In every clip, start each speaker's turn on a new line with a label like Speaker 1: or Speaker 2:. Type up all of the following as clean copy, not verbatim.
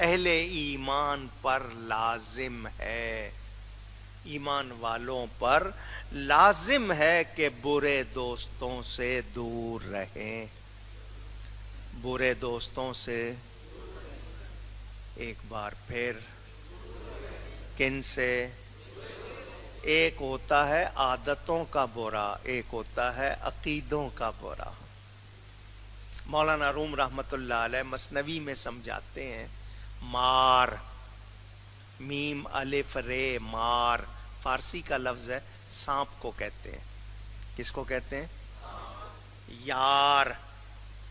Speaker 1: اہل ایمان پر لازم ہے، ایمان والوں پر لازم ہے کہ برے دوستوں سے دور رہیں، برے دوستوں سے ایک بار پھر کن سے؟ ایک ہوتا ہے عادتوں کا برا، ایک ہوتا ہے عقیدوں کا برا۔ مولانا روم رحمت اللہ علیہ مثنوی میں سمجھاتے ہیں، مار، میم الف رے، مار فارسی کا لفظ ہے، سانپ کو کہتے ہیں۔ کس کو کہتے ہیں؟ یار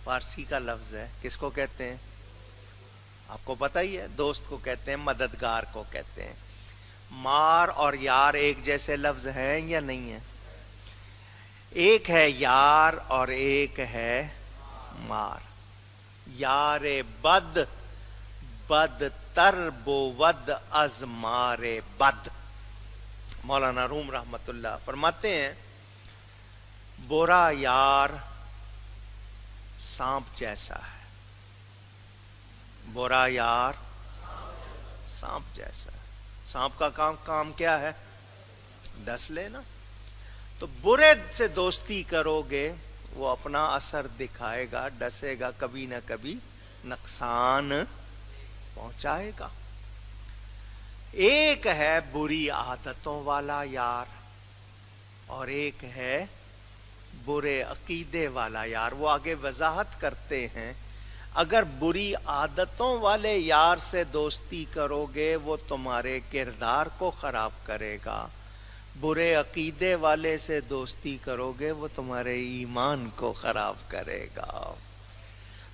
Speaker 1: فارسی کا لفظ ہے، کس کو کہتے ہیں؟ آپ کو پتہ ہی ہے، دوست کو کہتے ہیں، مددگار کو کہتے ہیں۔ مار اور یار ایک جیسے لفظ ہیں یا نہیں ہیں؟ ایک ہے یار اور ایک ہے مار۔ یار بد بد تر بود از مار بد۔ مولانا روم رحمت اللہ فرماتے ہیں، برا یار سانپ جیسا ہے، برا یار سانپ جیسا ہے۔ سانپ کا کام کیا ہے؟ ڈس لینا۔ تو برے سے دوستی کرو گے وہ اپنا اثر دکھائے گا، ڈسے گا، کبھی نہ کبھی نقصان پہنچائے گا۔ ایک ہے بری عادتوں والا یار اور ایک ہے برے عقیدے والا یار۔ وہ آگے وضاحت کرتے ہیں، اگر بری عادتوں والے یار سے دوستی کرو گے وہ تمہارے کردار کو خراب کرے گا، برے عقیدے والے سے دوستی کرو گے وہ تمہارے ایمان کو خراب کرے گا۔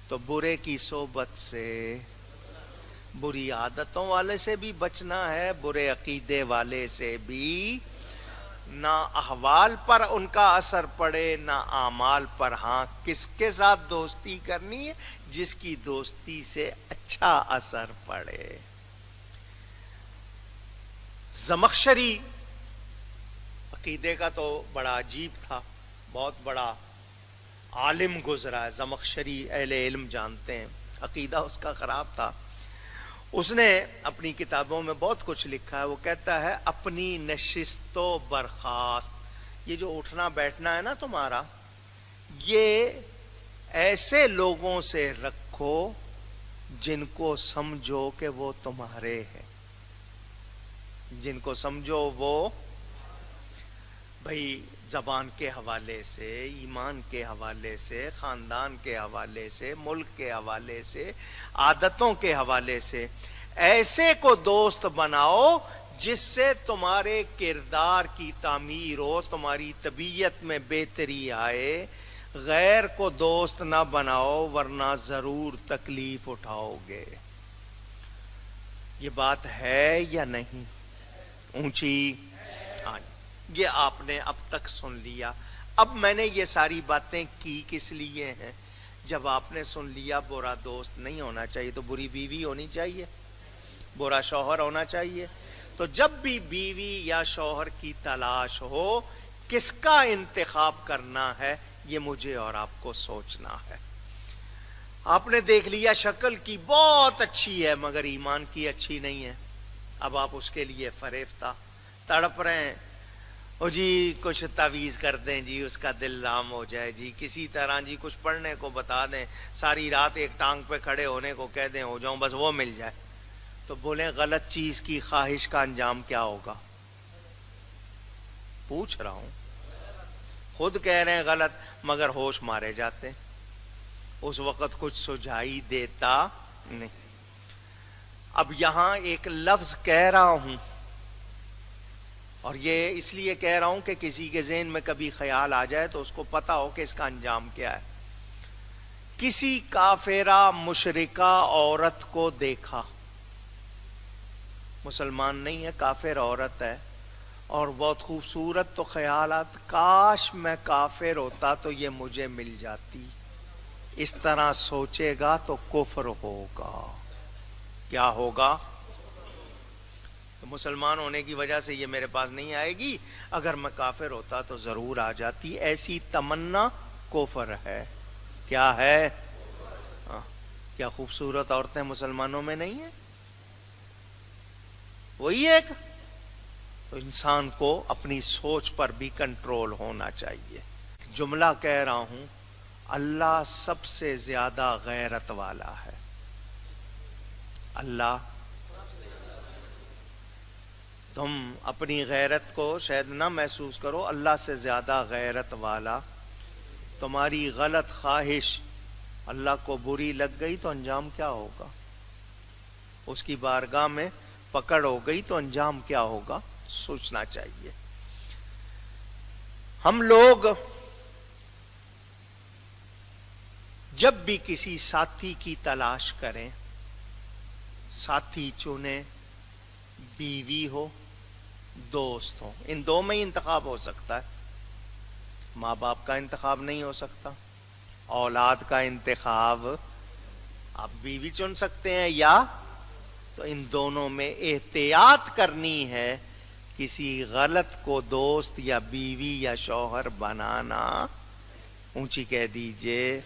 Speaker 1: تو برے کی صحبت سے، بری عادتوں والے سے بھی بچنا ہے، برے عقیدے والے سے بھی، نہ احوال پر ان کا اثر پڑے نہ اعمال پر۔ ہاں کس کے ساتھ دوستی کرنی ہے؟ جس کی دوستی سے اچھا اثر پڑے۔ زمخشری عقیدے کا تو بڑا عجیب تھا، بہت بڑا عالم گزرا ہے، زمخشری اہل علم جانتے ہیں، عقیدہ اس کا خراب تھا۔ اس نے اپنی کتابوں میں بہت کچھ لکھا ہے۔ وہ کہتا ہے، اپنی نشست و برخاست، یہ جو اٹھنا بیٹھنا ہے نا تمہارا، یہ ایسے لوگوں سے رکھو جن کو سمجھو کہ وہ تمہارے ہیں، جن کو سمجھو وہ، بھئی زبان کے حوالے سے، ایمان کے حوالے سے، خاندان کے حوالے سے، ملک کے حوالے سے، عادتوں کے حوالے سے، ایسے کو دوست بناؤ جس سے تمہارے کردار کی تعمیر ہو، تمہاری طبیعت میں بہتری آئے۔ غیر کو دوست نہ بناؤ ورنہ ضرور تکلیف اٹھاؤ گے۔ یہ بات ہے یا نہیں؟ اونچی؟ ہاں، یہ آپ نے اب تک سن لیا۔ اب میں نے یہ ساری باتیں کی کس لیے ہیں؟ جب آپ نے سن لیا برا دوست نہیں ہونا چاہیے تو بری بیوی ہونی چاہیے، برا شوہر ہونا چاہیے۔ تو جب بھی بیوی یا شوہر کی تلاش ہو، کس کا انتخاب کرنا ہے یہ مجھے اور آپ کو سوچنا ہے۔ آپ نے دیکھ لیا شکل کی بہت اچھی ہے مگر ایمان کی اچھی نہیں ہے، اب آپ اس کے لیے فریفتہ تڑپ رہے ہیں، او جی کچھ تعویذ کر دیں جی اس کا دل رام ہو جائے جی، کسی طرح جی کچھ پڑھنے کو بتا دیں، ساری رات ایک ٹانگ پہ کھڑے ہونے کو کہہ دیں، ہو جاؤں بس وہ مل جائے۔ تو بولیں غلط چیز کی خواہش کا انجام کیا ہوگا؟ پوچھ رہا ہوں، خود کہہ رہے ہیں غلط مگر ہوش مارے جاتے ہیں، اس وقت کچھ سجھائی دیتا نہیں۔ اب یہاں ایک لفظ کہہ رہا ہوں اور یہ اس لیے کہہ رہا ہوں کہ کسی کے ذہن میں کبھی خیال آ جائے تو اس کو پتا ہو کہ اس کا انجام کیا ہے۔ کسی کافرہ مشرکہ عورت کو دیکھا، مسلمان نہیں ہے، کافر عورت ہے اور بہت خوبصورت، تو خیالات کاش میں کافر ہوتا تو یہ مجھے مل جاتی، اس طرح سوچے گا تو کفر ہوگا۔ کیا ہوگا؟ تو مسلمان ہونے کی وجہ سے یہ میرے پاس نہیں آئے گی، اگر میں کافر ہوتا تو ضرور آ جاتی۔ ایسی تمنا کفر ہے۔ کیا ہے؟ کیا خوبصورت عورتیں مسلمانوں میں نہیں ہیں؟ وہی ایک. تو انسان کو اپنی سوچ پر بھی کنٹرول ہونا چاہیے. جملہ کہہ رہا ہوں، اللہ سب سے زیادہ غیرت والا ہے. اللہ، تم اپنی غیرت کو شاید نہ محسوس کرو، اللہ سے زیادہ غیرت والا. تمہاری غلط خواہش اللہ کو بری لگ گئی تو انجام کیا ہوگا؟ اس کی بارگاہ میں پکڑ ہو گئی تو انجام کیا ہوگا؟ سوچنا چاہیے. ہم لوگ جب بھی کسی ساتھی کی تلاش کریں، ساتھی چنیں، بیوی ہو، دوست ہو، ان دو میں ہی انتخاب ہو سکتا ہے. ماں باپ کا انتخاب نہیں ہو سکتا، اولاد کا انتخاب آپ بیوی چن سکتے ہیں یا تو ان دونوں میں احتیاط کرنی ہے. کسی غلط کو دوست یا بیوی یا شوہر بنانا، اونچی کہہ دیجئے.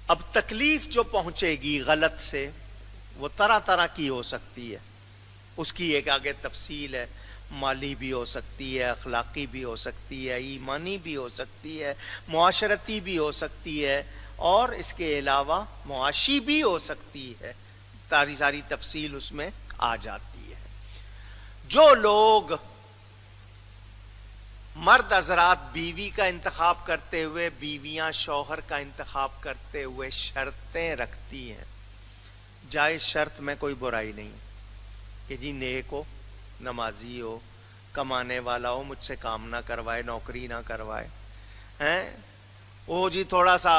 Speaker 1: اب تکلیف جو پہنچے گی غلط سے وہ طرح طرح کی ہو سکتی ہے. اس کی ایک آگے تفصیل ہے. مالی بھی ہو سکتی ہے، اخلاقی بھی ہو سکتی ہے، ایمانی بھی ہو سکتی ہے، معاشرتی بھی ہو سکتی ہے، اور اس کے علاوہ معاشی بھی ہو سکتی ہے. ساری تفصیل اس میں آ جاتی ہے. جو لوگ مرد حضرات بیوی کا انتخاب کرتے ہوئے، بیویاں شوہر کا انتخاب کرتے ہوئے شرطیں رکھتی ہیں، جائز شرط میں کوئی برائی نہیں کہ جی نیک ہو، نمازی ہو، کمانے والا ہو، مجھ سے کام نہ کروائے، نوکری نہ کروائے، ہیں وہ جی تھوڑا سا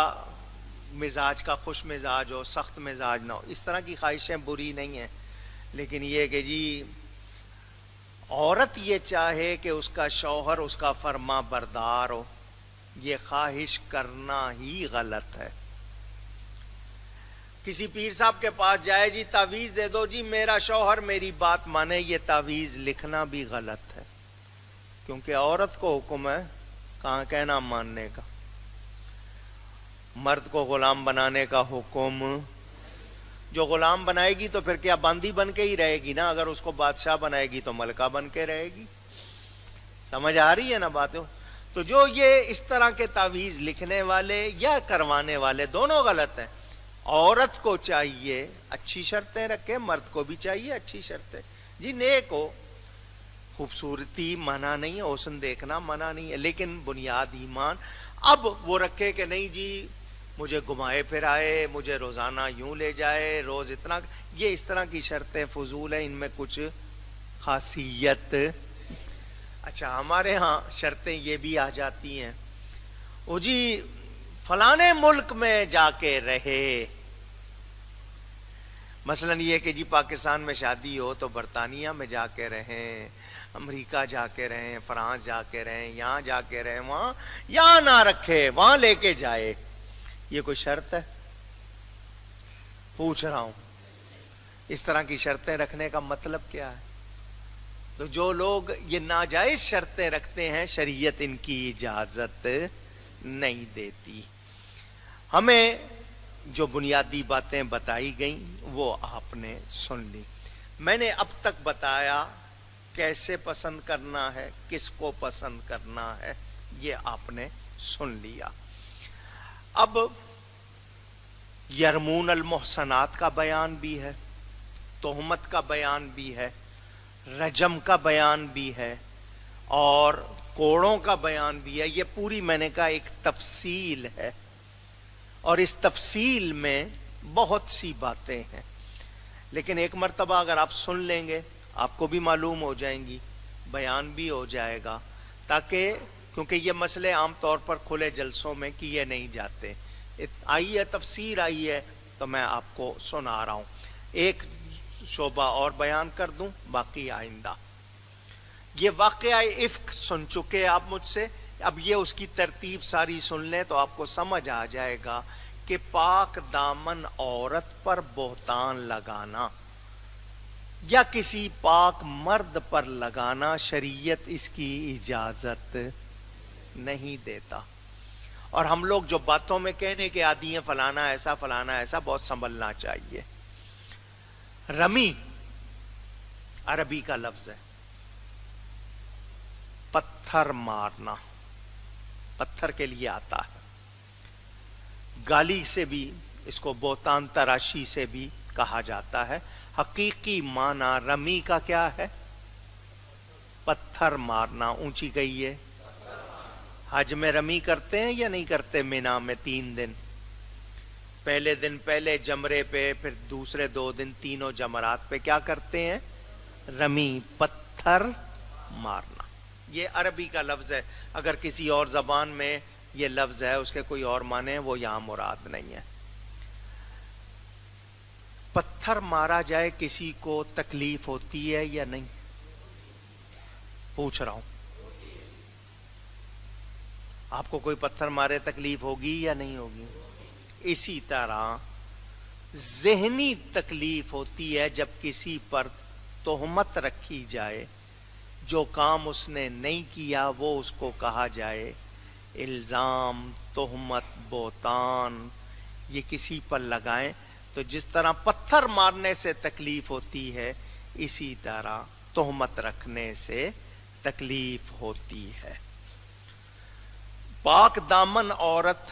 Speaker 1: مزاج کا خوش مزاج ہو، سخت مزاج نہ ہو. اس طرح کی خواہشیں بری نہیں ہیں، لیکن یہ کہ جی عورت یہ چاہے کہ اس کا شوہر اس کا فرما بردار ہو، یہ خواہش کرنا ہی غلط ہے. کسی پیر صاحب کے پاس جائے، جی تعویذ دے دو، جی میرا شوہر میری بات مانے، یہ تعویذ لکھنا بھی غلط ہے، کیونکہ عورت کو حکم ہے کہاں کہنا ماننے کا، مرد کو غلام بنانے کا حکم. جو غلام بنائے گی تو پھر کیا باندی بن کے ہی رہے گی نا، اگر اس کو بادشاہ بنائے گی تو ملکہ بن کے رہے گی. سمجھ آ رہی ہے نا باتوں؟ تو جو یہ اس طرح کے تعویذ لکھنے والے یا کروانے والے دونوں غلط ہیں. عورت کو چاہیے اچھی شرطیں رکھے، مرد کو بھی چاہیے اچھی شرطیں. جی نیک ہو، خوبصورتی منع نہیں ہے، حسن دیکھنا منع نہیں ہے، لیکن بنیاد ایمان. اب وہ رکھے کہ نہیں جی مجھے گھمائے پھرائے، مجھے روزانہ یوں لے جائے، روز اتنا، یہ اس طرح کی شرطیں فضول ہیں، ان میں کچھ خاصیت. اچھا ہمارے ہاں شرطیں یہ بھی آ جاتی ہیں، وہ جی فلانے ملک میں جا کے رہے. مثلا یہ کہ جی پاکستان میں شادی ہو تو برطانیہ میں جا کے رہیں، امریکہ جا کے رہیں، فرانس جا کے رہیں، یہاں جا کے رہیں، وہاں یہاں نہ رکھے، وہاں لے کے جائے. یہ کوئی شرط ہے؟ پوچھ رہا ہوں. اس طرح کی شرطیں رکھنے کا مطلب کیا ہے؟ تو جو لوگ یہ ناجائز شرطیں رکھتے ہیں، شریعت ان کی اجازت نہیں دیتی. ہمیں جو بنیادی باتیں بتائی گئیں وہ آپ نے سن لی. میں نے اب تک بتایا کیسے پسند کرنا ہے، کس کو پسند کرنا ہے، یہ آپ نے سن لیا. اب یرمون المحصنات کا بیان بھی ہے، تہمت کا بیان بھی ہے، رجم کا بیان بھی ہے، اور کوڑوں کا بیان بھی ہے. یہ پوری میں نے کہا ایک تفصیل ہے، اور اس تفصیل میں بہت سی باتیں ہیں، لیکن ایک مرتبہ اگر آپ سن لیں گے آپ کو بھی معلوم ہو جائیں گی، بیان بھی ہو جائے گا. تاکہ کیونکہ یہ مسئلے عام طور پر کھلے جلسوں میں کیے نہیں جاتے، آئی ہے تفسیر آئی ہے تو میں آپ کو سنا رہا ہوں. ایک شعبہ اور بیان کر دوں، باقی آئندہ. یہ واقعہ افک سن چکے آپ مجھ سے، اب یہ اس کی ترتیب ساری سن لیں تو آپ کو سمجھ آ جائے گا کہ پاک دامن عورت پر بہتان لگانا یا کسی پاک مرد پر لگانا شریعت اس کی اجازت نہیں دیتا. اور ہم لوگ جو باتوں میں کہنے کے عادی ہیں، فلانا ایسا فلانا ایسا، بہت سنبھلنا چاہیے. رمی عربی کا لفظ ہے. پتھر مارنا پتھر کے لیے آتا ہے. گالی سے بھی اس کو بہتان تراشی سے بھی کہا جاتا ہے. حقیقی معنی رمی کا کیا ہے؟ پتھر مارنا. اونچی گئی ہے. حج میں رمی کرتے ہیں یا نہیں کرتے؟ مینا میں 3 دن، پہلے دن پہلے جمرے پہ، پھر دوسرے 2 دن تینوں جمرات پہ کیا کرتے ہیں؟ رمی، پتھر مارنا. یہ عربی کا لفظ ہے. اگر کسی اور زبان میں یہ لفظ ہے، اس کے کوئی اور معنی وہ یہاں مراد نہیں ہے. پتھر مارا جائے کسی کو تکلیف ہوتی ہے یا نہیں؟ پوچھ رہا ہوں. آپ کو کوئی پتھر مارے تکلیف ہوگی یا نہیں ہوگی؟ اسی طرح ذہنی تکلیف ہوتی ہے جب کسی پر تہمت رکھی جائے. جو کام اس نے نہیں کیا وہ اس کو کہا جائے الزام، تہمت، بہتان، یہ کسی پر لگائیں. تو جس طرح پتھر مارنے سے تکلیف ہوتی ہے، اسی طرح تہمت رکھنے سے تکلیف ہوتی ہے. پاک دامن عورت،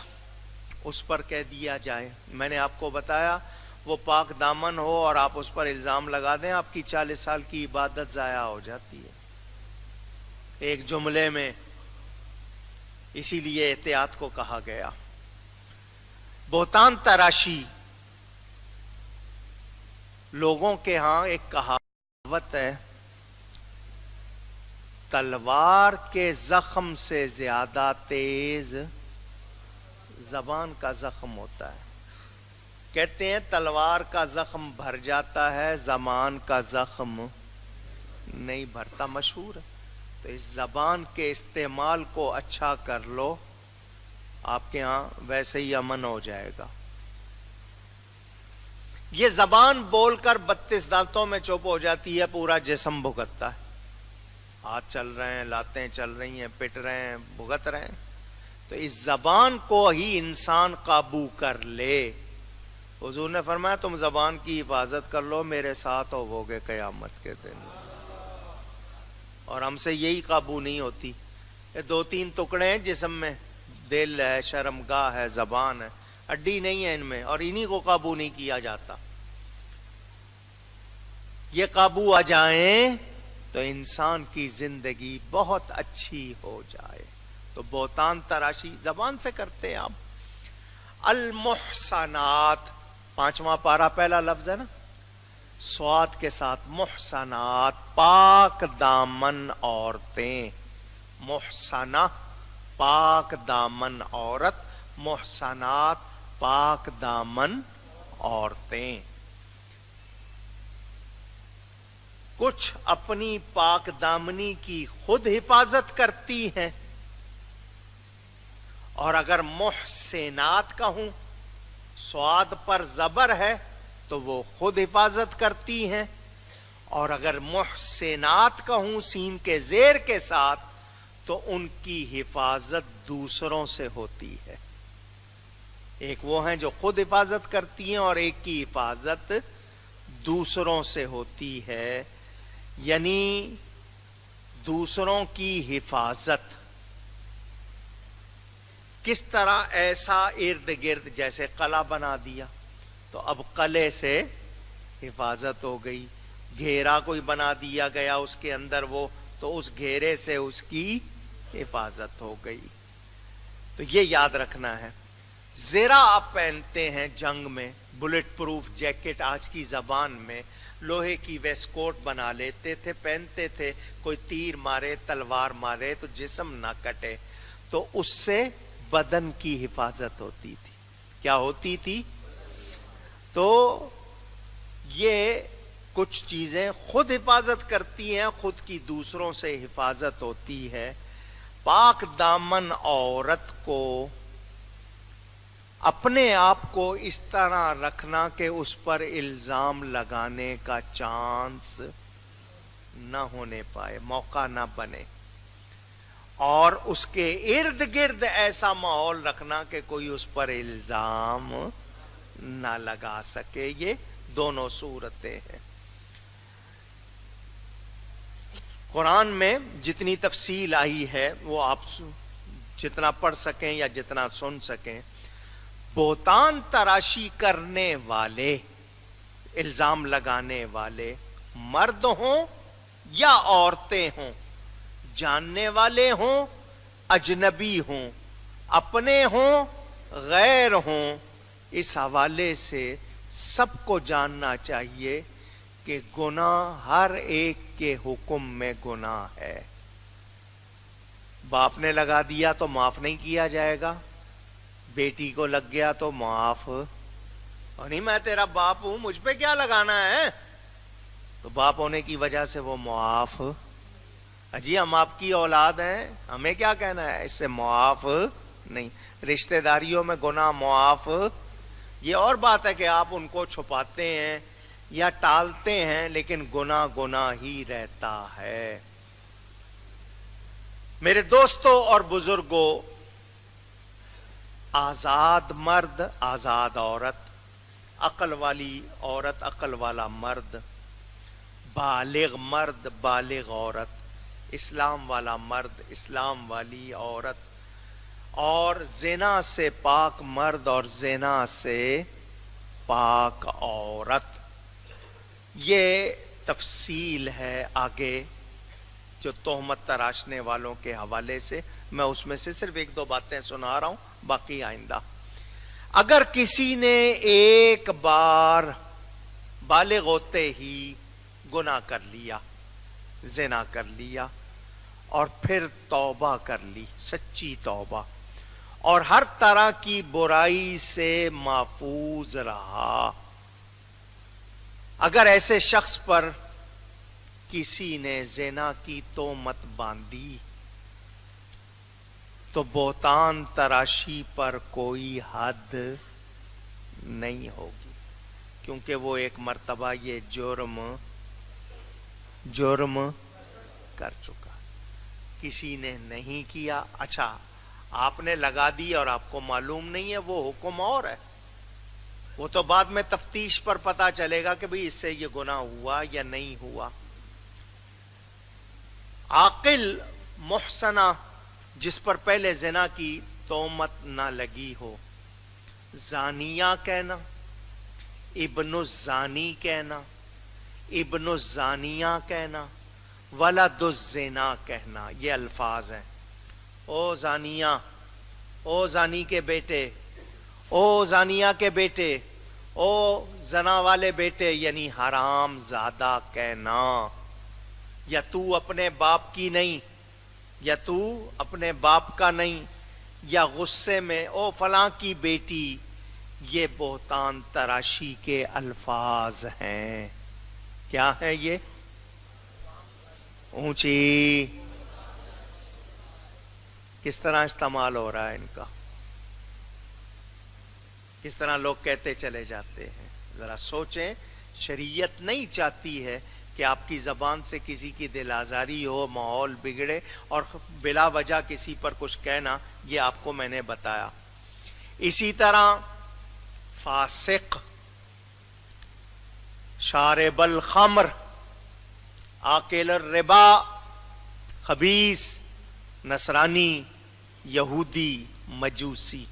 Speaker 1: اس پر کہہ دیا جائے. میں نے آپ کو بتایا وہ پاک دامن ہو اور آپ اس پر الزام لگا دیں، آپ کی 40 سال کی عبادت ضائع ہو جاتی ہے ایک جملے میں. اسی لیے احتیاط کو کہا گیا. بہتان تراشی، لوگوں کے ہاں ایک کہاوت ہے، تلوار کے زخم سے زیادہ تیز زبان کا زخم ہوتا ہے. کہتے ہیں تلوار کا زخم بھر جاتا ہے، زبان کا زخم نہیں بھرتا. مشہور ہے. تو اس زبان کے استعمال کو اچھا کر لو، آپ کے ہاں ویسے ہی امن ہو جائے گا. یہ زبان بول کر 32 دانتوں میں چپ ہو جاتی ہے، پورا جسم بھگتتا ہے. ہاتھ چل رہے ہیں، لاتیں چل رہی ہیں، پٹ رہے ہیں، بھگت رہے ہیں. تو اس زبان کو ہی انسان قابو کر لے. حضور نے فرمایا تم زبان کی حفاظت کر لو، میرے ساتھ ہووگے قیامت کے دن. اور ہم سے یہی قابو نہیں ہوتی. یہ 2-3 ٹکڑے ہیں جسم میں، دل ہے، شرمگاہ ہے، زبان ہے، ہڈی نہیں ہے ان میں، اور انہی کو قابو نہیں کیا جاتا. یہ قابو آ جائیں تو انسان کی زندگی بہت اچھی ہو جائے. تو بہتان تراشی زبان سے کرتے ہیں آپ. المحصنات، 5واں پارہ پہلا لفظ ہے نا، سواد کے ساتھ. محصنات، پاک دامن عورتیں. محصنہ پاک دامن عورت، محصنات پاک دامن عورتیں. کچھ اپنی پاک دامنی کی خود حفاظت کرتی ہیں، اور اگر محسنات کہوں، سواد پر زبر ہے تو وہ خود حفاظت کرتی ہیں. اور اگر محسنات کہوں سین کے زیر کے ساتھ، تو ان کی حفاظت دوسروں سے ہوتی ہے. ایک وہ ہیں جو خود حفاظت کرتی ہیں، اور ایک کی حفاظت دوسروں سے ہوتی ہے. یعنی دوسروں کی حفاظت کس طرح؟ ایسا ارد گرد جیسے قلعہ بنا دیا تو اب قلعے سے حفاظت ہو گئی. گھیرا کوئی بنا دیا گیا اس کے اندر، وہ تو اس گھیرے سے اس کی حفاظت ہو گئی. تو یہ یاد رکھنا ہے. زیرہ آپ پہنتے ہیں جنگ میں، بلٹ پروف جیکٹ آج کی زبان میں، لوہے کی ویسٹ کوٹ بنا لیتے تھے، پہنتے تھے. کوئی تیر مارے، تلوار مارے تو جسم نہ کٹے. تو اس سے بدن کی حفاظت ہوتی تھی. کیا ہوتی تھی؟ تو یہ کچھ چیزیں خود حفاظت کرتی ہیں، خود کی دوسروں سے حفاظت ہوتی ہے. پاک دامن عورت کو اپنے آپ کو اس طرح رکھنا کہ اس پر الزام لگانے کا چانس نہ ہونے پائے، موقع نہ بنے. اور اس کے ارد گرد ایسا ماحول رکھنا کہ کوئی اس پر الزام نہ لگا سکے. یہ دونوں صورتیں ہیں. قرآن میں جتنی تفصیل آئی ہے وہ آپ جتنا پڑھ سکیں یا جتنا سن سکیں. بہتان تراشی کرنے والے، الزام لگانے والے مرد ہوں یا عورتیں ہوں، جاننے والے ہوں اجنبی ہوں، اپنے ہوں غیر ہوں، اس حوالے سے سب کو جاننا چاہیے کہ گناہ ہر ایک کے حکم میں گناہ ہے. باپ نے لگا دیا تو معاف نہیں کیا جائے گا، بیٹی کو لگ گیا تو معاف، اور نہیں میں تیرا باپ ہوں مجھ پہ کیا لگانا ہے، تو باپ ہونے کی وجہ سے وہ معاف. جی ہم آپ کی اولاد ہیں، ہمیں کیا کہنا ہے، اس سے معاف نہیں. رشتہ داریوں میں گناہ معاف. یہ اور بات ہے کہ آپ ان کو چھپاتے ہیں یا ٹالتے ہیں، لیکن گناہ گناہ ہی رہتا ہے. میرے دوستوں اور بزرگوں، آزاد مرد آزاد عورت، عقل والی عورت عقل والا مرد، بالغ مرد بالغ عورت، اسلام والا مرد اسلام والی عورت، اور زنا سے پاک مرد اور زنا سے پاک عورت. یہ تفصیل ہے آگے جو تہمت تراشنے والوں کے حوالے سے. میں اس میں سے صرف ایک دو باتیں سنا رہا ہوں، باقی آئندہ. اگر کسی نے ایک بار بالغ ہوتے ہی گناہ کر لیا، زنا کر لیا، اور پھر توبہ کر لی، سچی توبہ، اور ہر طرح کی برائی سے محفوظ رہا، اگر ایسے شخص پر کسی نے زنا کی تہمت باندھی تو بہتان تراشی پر کوئی حد نہیں ہوگی، کیونکہ وہ ایک مرتبہ یہ جرم کر چکا. کسی نے نہیں کیا، اچھا آپ نے لگا دی اور آپ کو معلوم نہیں ہے، وہ حکم اور ہے، وہ تو بعد میں تفتیش پر پتا چلے گا کہ بھئی اس سے یہ گناہ ہوا یا نہیں ہوا. عاقل محسنہ جس پر پہلے زنا کی تہمت نہ لگی ہو، زانیہ کہنا، ابن الزانی کہنا، ابن الزانیہ کہنا، ولد الزنا کہنا، یہ الفاظ ہیں. او زانیہ، او زانی کے بیٹے، او زانیہ کے بیٹے، او زنا والے بیٹے، یعنی حرام زادہ کہنا. یا تو اپنے باپ کی نہیں، یا تو اپنے باپ کا نہیں، یا غصے میں او فلاں کی بیٹی، یہ بہتان تراشی کے الفاظ ہیں. کیا ہے یہ؟ اونچی کس طرح استعمال ہو رہا ہے ان کا، کس طرح لوگ کہتے چلے جاتے ہیں. ذرا سوچیں، شریعت نہیں چاہتی ہے کہ آپ کی زبان سے کسی کی دل آزاری ہو، ماحول بگڑے، اور بلا وجہ کسی پر کچھ کہنا. یہ آپ کو میں نے بتایا. اسی طرح فاسق، شارب الخمر، آکل الربا، خبیث، نصرانی، یہودی، مجوسی.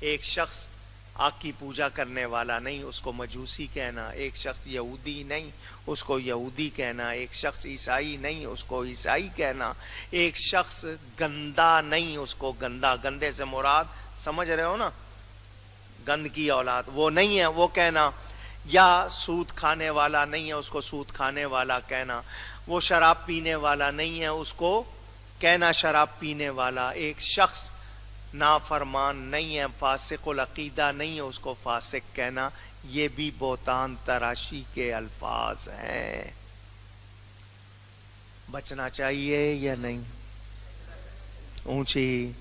Speaker 1: ایک شخص آگ کی پوجا کرنے والا نہیں، اس کو مجوسی کہنا. ایک شخص یہودی نہیں، اس کو یہودی کہنا. ایک شخص عیسائی نہیں، اس کو عیسائی کہنا. ایک شخص گندا نہیں، اس کو گندا، گندے سے مراد سمجھ رہے ہو نا، گند کی اولاد، وہ نہیں ہے وہ کہنا. یا سود کھانے والا نہیں ہے، اس کو سود کھانے والا کہنا. وہ شراب پینے والا نہیں ہے، اس کو کہنا شراب پینے والا. ایک شخص نافرمان نہیں ہے، فاسق العقیدہ نہیں ہے، اس کو فاسق کہنا. یہ بھی بہتان تراشی کے الفاظ ہیں. بچنا چاہیے یا نہیں؟ اونچی.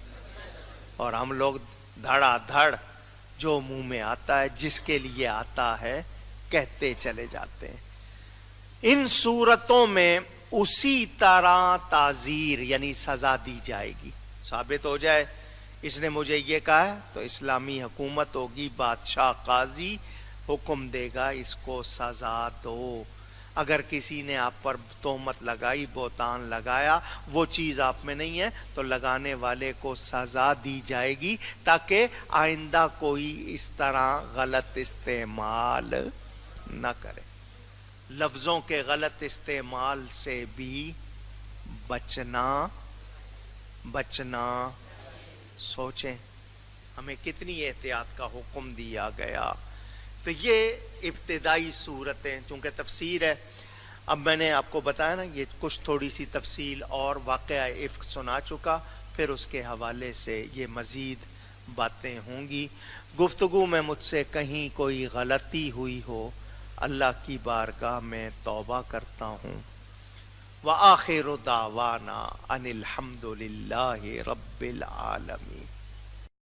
Speaker 1: اور ہم لوگ دھڑا دھڑ جو منہ میں آتا ہے، جس کے لیے آتا ہے، کہتے چلے جاتے ہیں. ان صورتوں میں اسی طرح تعزیر یعنی سزا دی جائے گی. ثابت ہو جائے اس نے مجھے یہ کہا ہے تو اسلامی حکومت ہوگی، بادشاہ قاضی حکم دے گا اس کو سزا دو. اگر کسی نے آپ پر تہمت لگائی، بہتان لگایا، وہ چیز آپ میں نہیں ہے تو لگانے والے کو سزا دی جائے گی، تاکہ آئندہ کوئی اس طرح غلط استعمال نہ کرے۔ لفظوں کے غلط استعمال سے بھی بچنا سوچیں ہمیں کتنی احتیاط کا حکم دیا گیا۔ تو یہ ابتدائی صورتیں، چونکہ تفسیر ہے، اب میں نے آپ کو بتایا نا، یہ کچھ تھوڑی سی تفصیل اور واقعہ افک سنا چکا، پھر اس کے حوالے سے یہ مزید باتیں ہوں گی۔ گفتگو میں مجھ سے کہیں کوئی غلطی ہوئی ہو، اللہ کی بارگاہ میں توبہ کرتا ہوں۔ وآخر دعوانا ان الحمد للہ رب العالمین۔